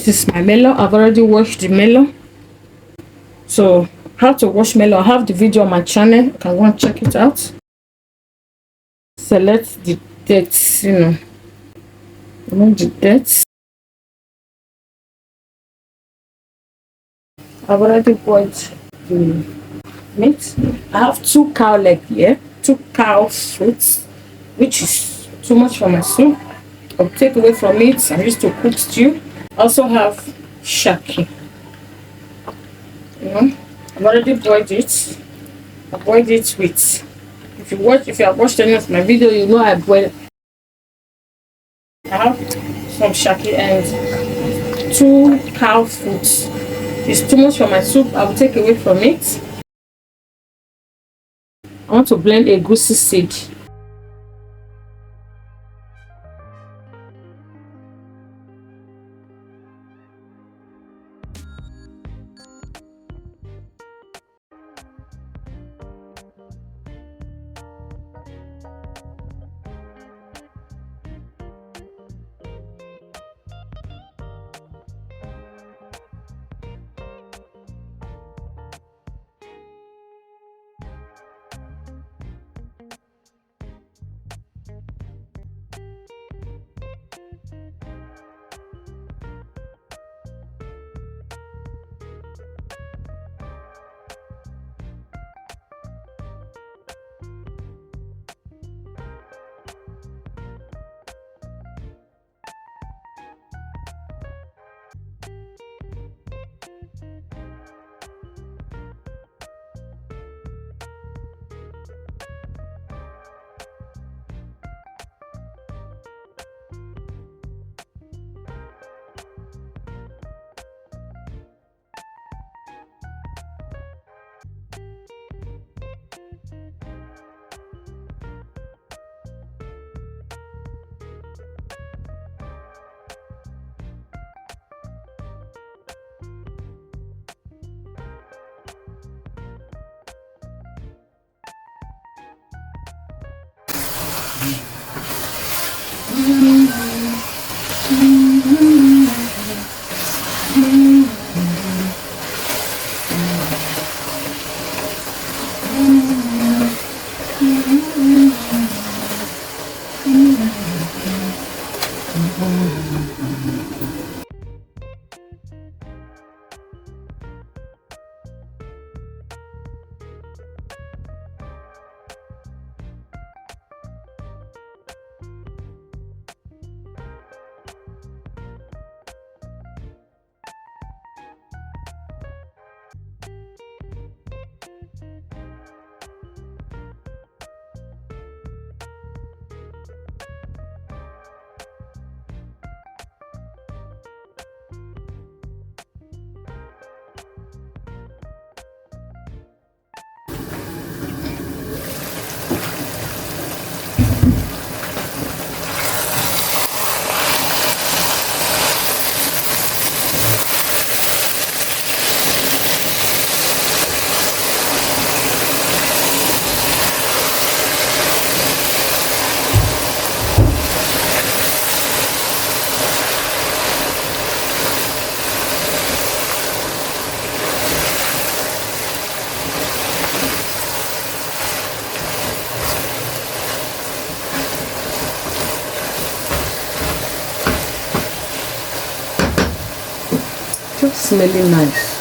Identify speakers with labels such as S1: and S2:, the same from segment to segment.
S1: This is my melon. I've already washed the melon. So how to wash melon, I have the video on my channel. You can go and check it out. Select the dirt, remove the dirt. I've already boiled the meat. I have 2 cow leg here, 2 cow foot, which is too much for my soup. I'll take away from it. I used to cook stew. I also have shaki. I've already boiled it. I boiled it with. If you have watched any of my video, you know I boil. I have some shaki and 2 cow foot. It's too much for my soup. I will take away from it. I want to blend egusi seed. Just smelling nice.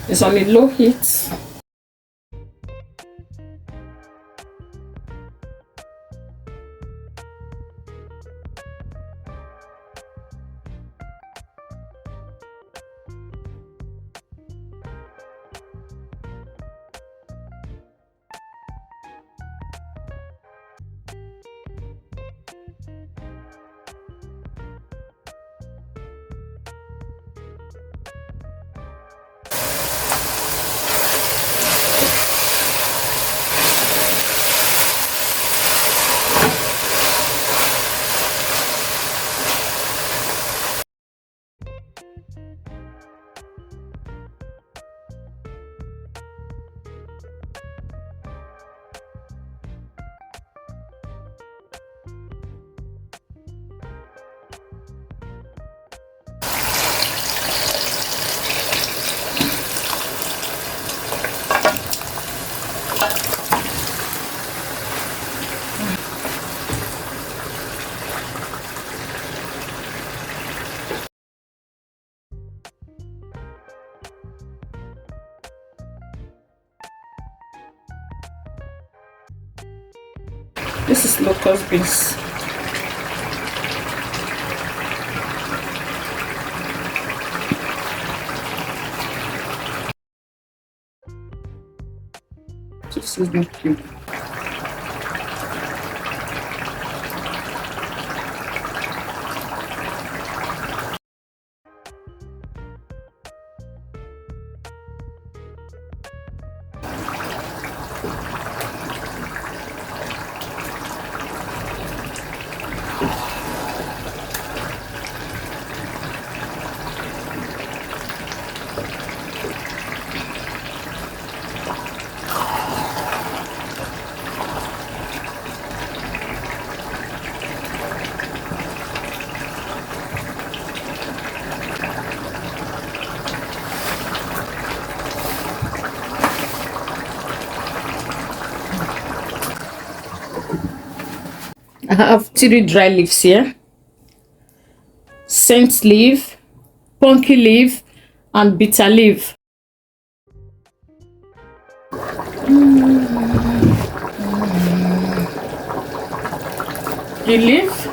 S1: It's on a low heat. This is locust beans. This is the cube. I have 3 dry leaves here: scent leaf, pumpkin leaf, and bitter leaf. The leaf,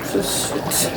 S1: so sweet.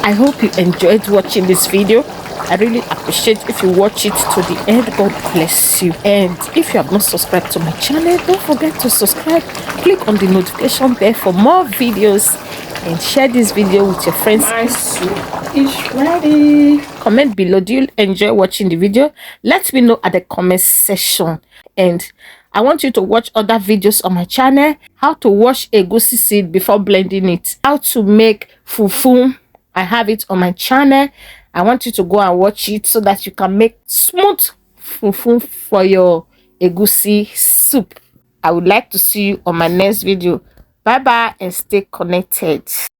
S1: I hope you enjoyed watching this video. I really appreciate if you watch it to the end. God bless you. And if you have not subscribed to my channel, don't forget to subscribe. Click on the notification bell for more videos and share this video with your friends. My soup is ready. Comment below, do you enjoy watching the video? Let me know at the comment section. And I want you to watch other videos on my channel: how to wash egusi seed before blending it, how to make fufu. I have it on my channel. I want you to go and watch it so that you can make smooth fufu for your egusi soup. I would like to see you on my next video. Bye bye and stay connected.